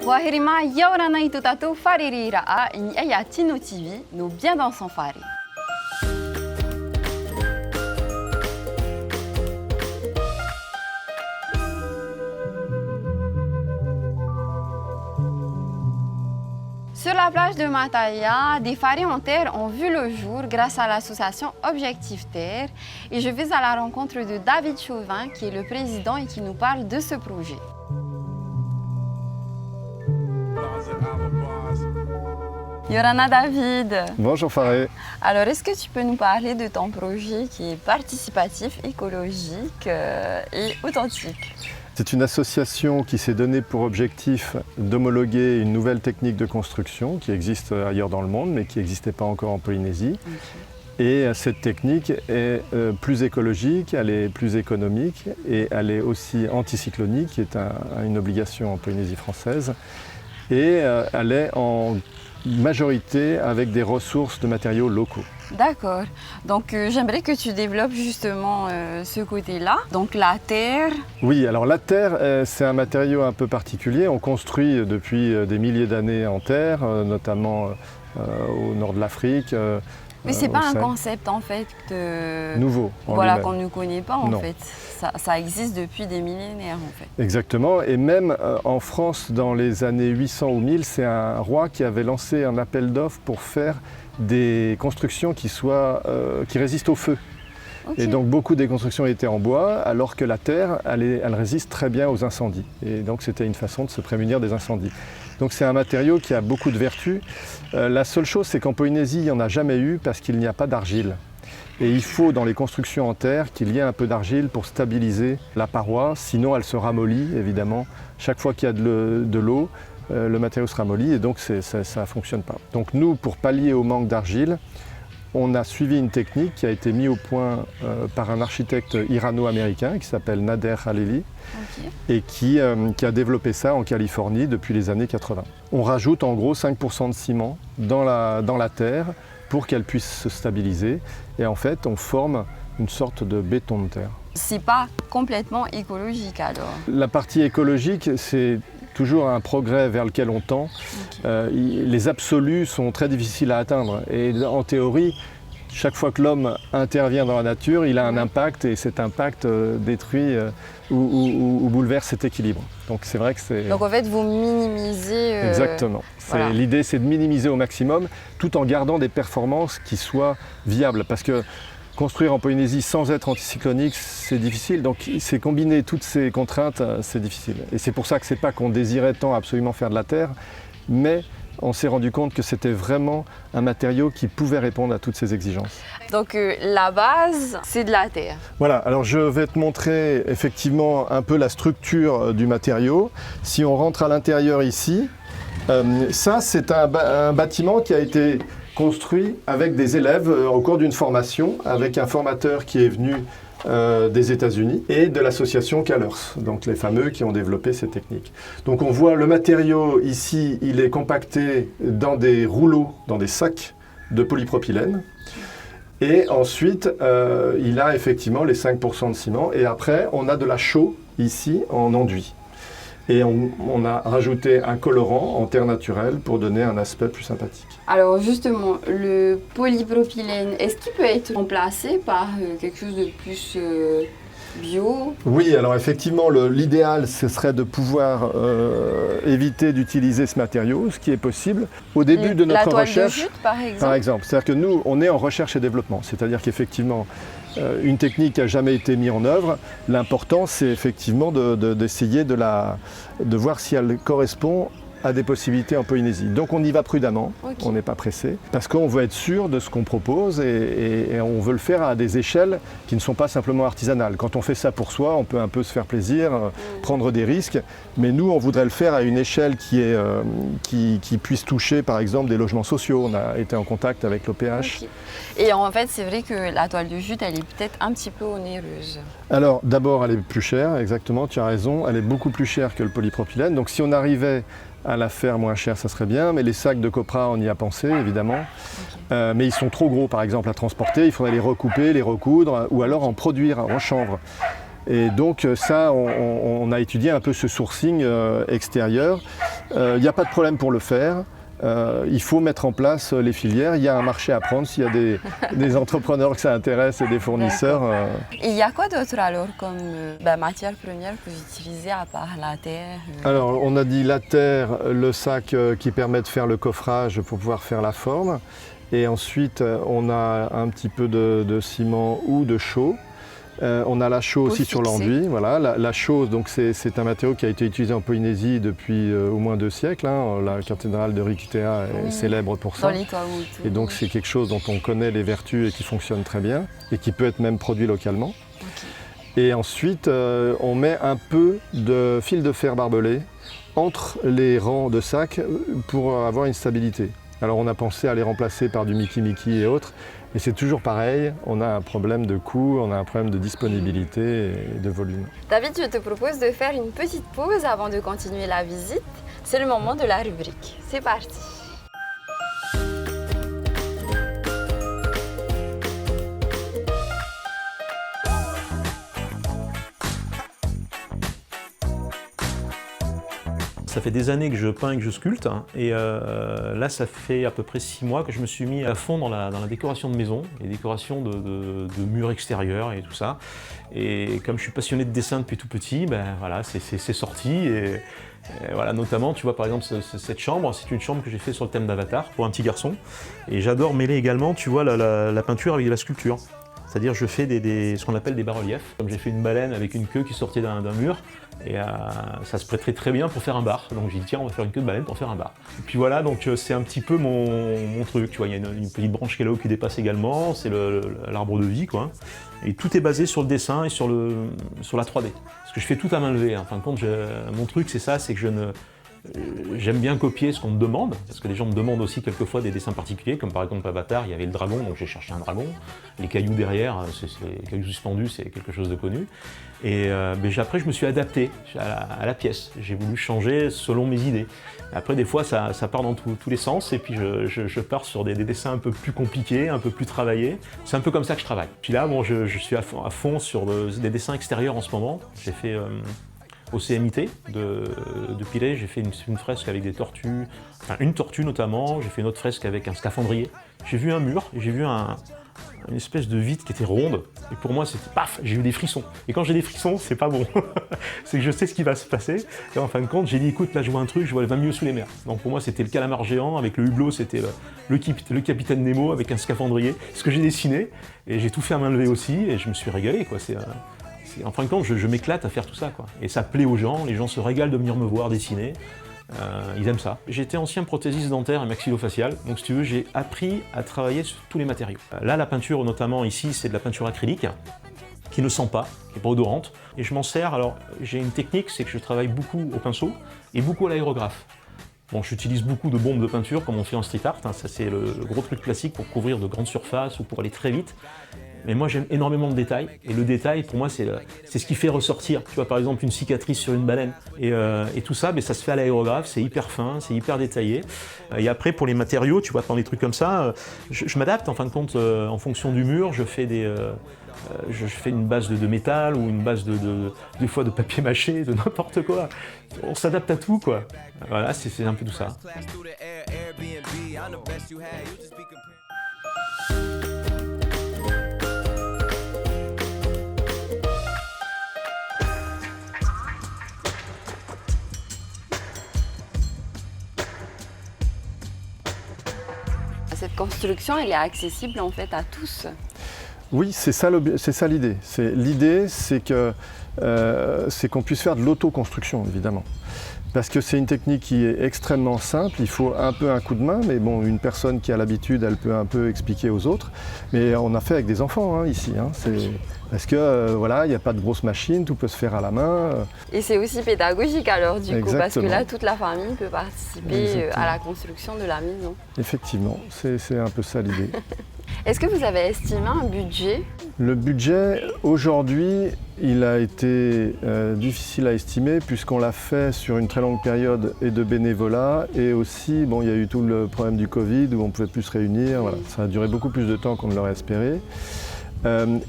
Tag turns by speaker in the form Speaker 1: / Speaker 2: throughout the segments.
Speaker 1: Wahirima yaurana itutatu fariri raa in aya tino TV, nous bien dans son fari. Sur la plage de Mataya, des faris en terre ont vu le jour grâce à l'association Objectif Terre et je vais à la rencontre de David Chauvin qui est le président et qui nous parle de ce projet. Yorana David.
Speaker 2: Bonjour Faré.
Speaker 1: Alors est-ce que tu peux nous parler de ton projet qui est participatif, écologique et authentique ?
Speaker 2: C'est une association qui s'est donnée pour objectif d'homologuer une nouvelle technique de construction qui existe ailleurs dans le monde mais qui n'existait pas encore en Polynésie. Okay. Et cette technique est plus écologique, elle est plus économique et elle est aussi anticyclonique, qui est une obligation en Polynésie française. Et elle est en majorité avec des ressources de matériaux locaux.
Speaker 1: D'accord. Donc j'aimerais que tu développes justement ce côté-là. Donc la terre.
Speaker 2: Oui, alors la terre, c'est un matériau un peu particulier. On construit depuis des milliers d'années en terre, notamment au nord de l'Afrique.
Speaker 1: Mais c'est pas un concept en fait
Speaker 2: nouveau.
Speaker 1: Voilà, qu'on ne connaît pas en fait. Ça existe depuis des millénaires en fait.
Speaker 2: Exactement. Et même en France, dans les années 800 ou 1000, c'est un roi qui avait lancé un appel d'offres pour faire des constructions qui résistent au feu. Okay. Et donc beaucoup des constructions étaient en bois, alors que la terre, elle résiste très bien aux incendies. Et donc c'était une façon de se prémunir des incendies. Donc c'est un matériau qui a beaucoup de vertus. La seule chose, c'est qu'en Polynésie, il n'y en a jamais eu parce qu'il n'y a pas d'argile. Et il faut, dans les constructions en terre, qu'il y ait un peu d'argile pour stabiliser la paroi, sinon elle se ramollit, évidemment. Chaque fois qu'il y a de l'eau, le matériau se ramollit et donc ça ne fonctionne pas. Donc nous, pour pallier au manque d'argile, on a suivi une technique qui a été mise au point par un architecte irano-américain qui s'appelle Nader Khalili. Okay. Et qui a développé ça en Californie depuis les années 80. On rajoute en gros 5% de ciment dans la terre pour qu'elle puisse se stabiliser et en fait on forme une sorte de béton de terre.
Speaker 1: C'est pas complètement écologique alors?
Speaker 2: La partie écologique, c'est toujours un progrès vers lequel on tend. Okay. Les absolus sont très difficiles à atteindre et en théorie, chaque fois que l'homme intervient dans la nature, il a un impact et cet impact détruit ou bouleverse cet équilibre. Donc c'est vrai que c'est...
Speaker 1: Donc en fait, vous minimisez...
Speaker 2: Exactement. Voilà. L'idée, c'est de minimiser au maximum tout en gardant des performances qui soient viables. Parce que construire en Polynésie sans être anticyclonique, c'est difficile. Donc c'est combiner toutes ces contraintes, c'est difficile. Et c'est pour ça que c'est pas qu'on désirait tant absolument faire de la terre, mais on s'est rendu compte que c'était vraiment un matériau qui pouvait répondre à toutes ces exigences.
Speaker 1: Donc la base, c'est de la terre.
Speaker 2: Voilà, alors je vais te montrer effectivement un peu la structure du matériau. Si on rentre à l'intérieur ici, ça c'est un bâtiment qui a été construit avec des élèves au cours d'une formation, avec un formateur qui est venu des États-Unis et de l'association Calers, donc les fameux qui ont développé ces techniques. Donc on voit le matériau ici, il est compacté dans des rouleaux, dans des sacs de polypropylène. Et ensuite, il a effectivement les 5% de ciment. Et après, on a de la chaux ici en enduit. Et on a rajouté un colorant en terre naturelle pour donner un aspect plus sympathique.
Speaker 1: Alors justement, le polypropylène, est-ce qu'il peut être remplacé par quelque chose de plus bio?
Speaker 2: Oui, alors effectivement, l'idéal, ce serait de pouvoir éviter d'utiliser ce matériau, ce qui est possible. Au début de notre recherche,
Speaker 1: de jute, par exemple.
Speaker 2: C'est-à-dire que nous, on est en recherche et développement. C'est-à-dire qu'effectivement, une technique n'a jamais été mise en œuvre. L'important, c'est effectivement d'essayer de voir si elle correspond à des possibilités en Polynésie. Donc on y va prudemment, okay. On n'est pas pressé, parce qu'on veut être sûr de ce qu'on propose et on veut le faire à des échelles qui ne sont pas simplement artisanales. Quand on fait ça pour soi, on peut un peu se faire plaisir, prendre des risques, mais nous on voudrait le faire à une échelle qui puisse toucher par exemple des logements sociaux. On a été en contact avec l'OPH.
Speaker 1: Okay. Et en fait c'est vrai que la toile de jute elle est peut-être un petit peu onéreuse.
Speaker 2: Alors d'abord elle est plus chère, exactement, tu as raison, elle est beaucoup plus chère que le polypropylène. Donc si on arrivait à la faire moins chère, ça serait bien, mais les sacs de copra, on y a pensé, évidemment. Okay. Mais ils sont trop gros, par exemple, à transporter. Il faudrait les recouper, les recoudre, ou alors en produire en chanvre. Et donc ça, on a étudié un peu ce sourcing extérieur. Il n'y a pas de problème pour le faire. Il faut mettre en place les filières. Il y a un marché à prendre s'il y a des entrepreneurs que ça intéresse et des fournisseurs.
Speaker 1: Et il y a quoi d'autre alors comme matière première que vous utilisez à part la terre
Speaker 2: Alors on a dit la terre, le sac qui permet de faire le coffrage pour pouvoir faire la forme. Et ensuite on a un petit peu de ciment ou de chaux. On a la chaux aussi sur l'enduit. Voilà. La chaux, donc c'est un matériau qui a été utilisé en Polynésie depuis au moins 2 siècles. Hein. La cathédrale de Rikitea est célèbre pour ça. Et donc c'est quelque chose dont on connaît les vertus et qui fonctionne très bien et qui peut être même produit localement. Okay. Et ensuite, on met un peu de fil de fer barbelé entre les rangs de sacs pour avoir une stabilité. Alors on a pensé à les remplacer par du Miki et autres. Et c'est toujours pareil, on a un problème de coût, on a un problème de disponibilité et de volume.
Speaker 1: David, je te propose de faire une petite pause avant de continuer la visite. C'est le moment de la rubrique. C'est parti.
Speaker 3: Ça fait des années que je peins et que je sculpte, et là ça fait à peu près 6 mois que je me suis mis à fond dans la décoration de maison, les décorations de murs extérieurs et tout ça. Et comme je suis passionné de dessin depuis tout petit, ben voilà, c'est sorti. Et voilà, notamment, tu vois par exemple cette chambre, c'est une chambre que j'ai fait sur le thème d'Avatar pour un petit garçon. Et j'adore mêler également, tu vois, la peinture avec de la sculpture. C'est-à-dire je fais ce qu'on appelle des bas-reliefs. Comme j'ai fait une baleine avec une queue qui sortait d'un mur, et ça se prêterait très bien pour faire un bar. Donc j'ai dit tiens, on va faire une queue de baleine pour faire un bar. Et puis voilà, donc c'est un petit peu mon truc. Tu vois, il y a une petite branche qui est là-haut qui dépasse également, c'est l'arbre de vie, quoi. Et tout est basé sur le dessin et sur la 3D. Parce que je fais tout à main levée. En fin de compte, mon truc c'est ça, c'est que j'aime bien copier ce qu'on me demande, parce que les gens me demandent aussi quelquefois des dessins particuliers, comme par exemple Avatar, il y avait le dragon, donc j'ai cherché un dragon. Les cailloux derrière, les cailloux suspendus, c'est quelque chose de connu. Et après, je me suis adapté à la pièce. J'ai voulu changer selon mes idées. Après, des fois, ça part dans tous les sens, et puis je pars sur des dessins un peu plus compliqués, un peu plus travaillés. C'est un peu comme ça que je travaille. Puis là, bon, je suis à fond sur des dessins extérieurs en ce moment. J'ai fait au CMIT de Pilet, j'ai fait une fresque avec des tortues, enfin une tortue notamment, j'ai fait une autre fresque avec un scaphandrier. J'ai vu un mur, et j'ai vu une espèce de vitre qui était ronde, et pour moi c'était paf, j'ai eu des frissons. Et quand j'ai des frissons, c'est pas bon, c'est que je sais ce qui va se passer. Et en fin de compte, j'ai dit écoute, là je vois un truc, je vois le 20 milieux sous les mers. Donc pour moi c'était le calamar géant, avec le hublot c'était le capitaine Nemo avec un scaphandrier, ce que j'ai dessiné, et j'ai tout fait à main levée aussi, et je me suis régalé, quoi. En fin de compte, je m'éclate à faire tout ça, quoi. Et ça plaît aux gens, les gens se régalent de venir me voir dessiner, ils aiment ça. J'étais ancien prothésiste dentaire et maxillofacial, donc si tu veux, j'ai appris à travailler sur tous les matériaux. Là, la peinture, notamment ici, c'est de la peinture acrylique, qui ne sent pas, qui n'est pas odorante. Et je m'en sers, alors j'ai une technique, c'est que je travaille beaucoup au pinceau et beaucoup à l'aérographe. Bon, j'utilise beaucoup de bombes de peinture, comme on fait en street art, ça c'est le gros truc classique pour couvrir de grandes surfaces ou pour aller très vite. Mais moi j'aime énormément le détail, et le détail pour moi c'est ce qui fait ressortir. Tu vois par exemple une cicatrice sur une baleine, et tout ça, mais ça se fait à l'aérographe, c'est hyper fin, c'est hyper détaillé. Et après pour les matériaux, tu vois, dans des trucs comme ça, je m'adapte en fin de compte en fonction du mur, je fais une base de métal ou une base des fois de papier mâché, de n'importe quoi. On s'adapte à tout, quoi. Voilà, c'est un peu tout ça.
Speaker 1: Cette construction, elle est accessible en fait à tous.
Speaker 2: Oui, c'est ça l'idée. L'idée, c'est qu'on puisse faire de l'autoconstruction, évidemment. Parce que c'est une technique qui est extrêmement simple, il faut un peu un coup de main, mais bon, une personne qui a l'habitude, elle peut un peu expliquer aux autres. Mais on a fait avec des enfants ici. Parce que voilà, il n'y a pas de grosse machine, tout peut se faire à la main.
Speaker 1: Et c'est aussi pédagogique alors du
Speaker 2: Exactement.
Speaker 1: coup, parce que là, toute la famille peut participer à la construction de la maison.
Speaker 2: Effectivement, c'est un peu ça l'idée.
Speaker 1: Est-ce que vous avez estimé un budget?
Speaker 2: Le budget, aujourd'hui, il a été difficile à estimer puisqu'on l'a fait sur une très longue période et de bénévolat, et aussi, bon, il y a eu tout le problème du Covid où on ne pouvait plus se réunir. Voilà. Ça a duré beaucoup plus de temps qu'on ne l'aurait espéré.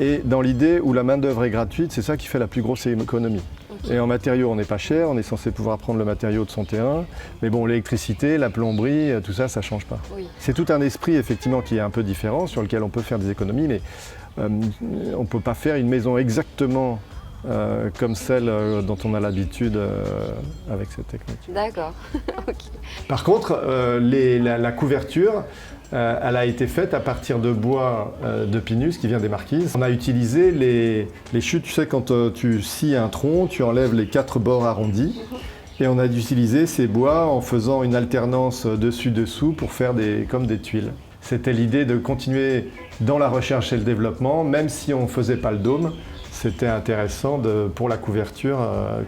Speaker 2: Et dans l'idée où la main-d'œuvre est gratuite, c'est ça qui fait la plus grosse économie. Et en matériaux, on n'est pas cher, on est censé pouvoir prendre le matériau de son terrain. Mais bon, l'électricité, la plomberie, tout ça, ça ne change pas.
Speaker 1: Oui.
Speaker 2: C'est tout un esprit, effectivement, qui est un peu différent, sur lequel on peut faire des économies, mais on ne peut pas faire une maison exactement comme celle dont on a l'habitude avec cette technique.
Speaker 1: D'accord. Ok.
Speaker 2: Par contre, la couverture, elle a été faite à partir de bois de pinus qui vient des marquises. On a utilisé les chutes, tu sais, quand tu scies un tronc, tu enlèves les 4 bords arrondis. Et on a utilisé ces bois en faisant une alternance dessus-dessous pour faire comme des tuiles. C'était l'idée de continuer dans la recherche et le développement, même si on ne faisait pas le dôme. C'était intéressant pour la couverture,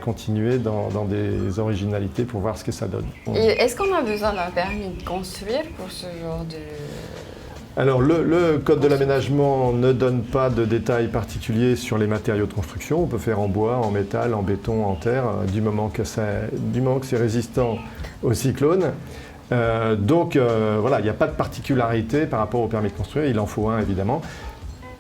Speaker 2: continuer dans des originalités pour voir ce que ça donne.
Speaker 1: Et est-ce qu'on a besoin d'un permis de construire pour ce genre de...
Speaker 2: Alors le code de l'aménagement ne donne pas de détails particuliers sur les matériaux de construction. On peut faire en bois, en métal, en béton, en terre, du moment que c'est résistant aux cyclones. Donc voilà, il n'y a pas de particularité par rapport au permis de construire, il en faut un évidemment.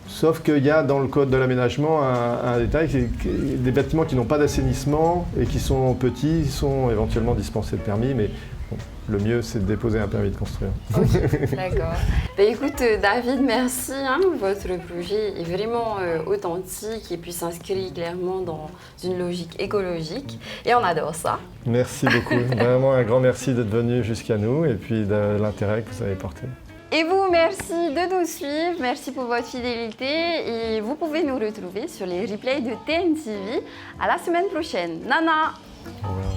Speaker 2: Sauf qu'il y a dans le code de l'aménagement un détail, des bâtiments qui n'ont pas d'assainissement et qui sont petits sont éventuellement dispensés de permis, mais bon, le mieux c'est de déposer un permis de construire.
Speaker 1: Okay, d'accord. Écoute David, merci. Votre projet est vraiment authentique et puis s'inscrit clairement dans une logique écologique et on adore ça.
Speaker 2: Merci beaucoup, vraiment un grand merci d'être venu jusqu'à nous et puis de l'intérêt que vous avez porté.
Speaker 1: Et vous, merci de nous suivre, merci pour votre fidélité et vous pouvez nous retrouver sur les replays de TNTV. À la semaine prochaine. Nana!
Speaker 2: Au revoir.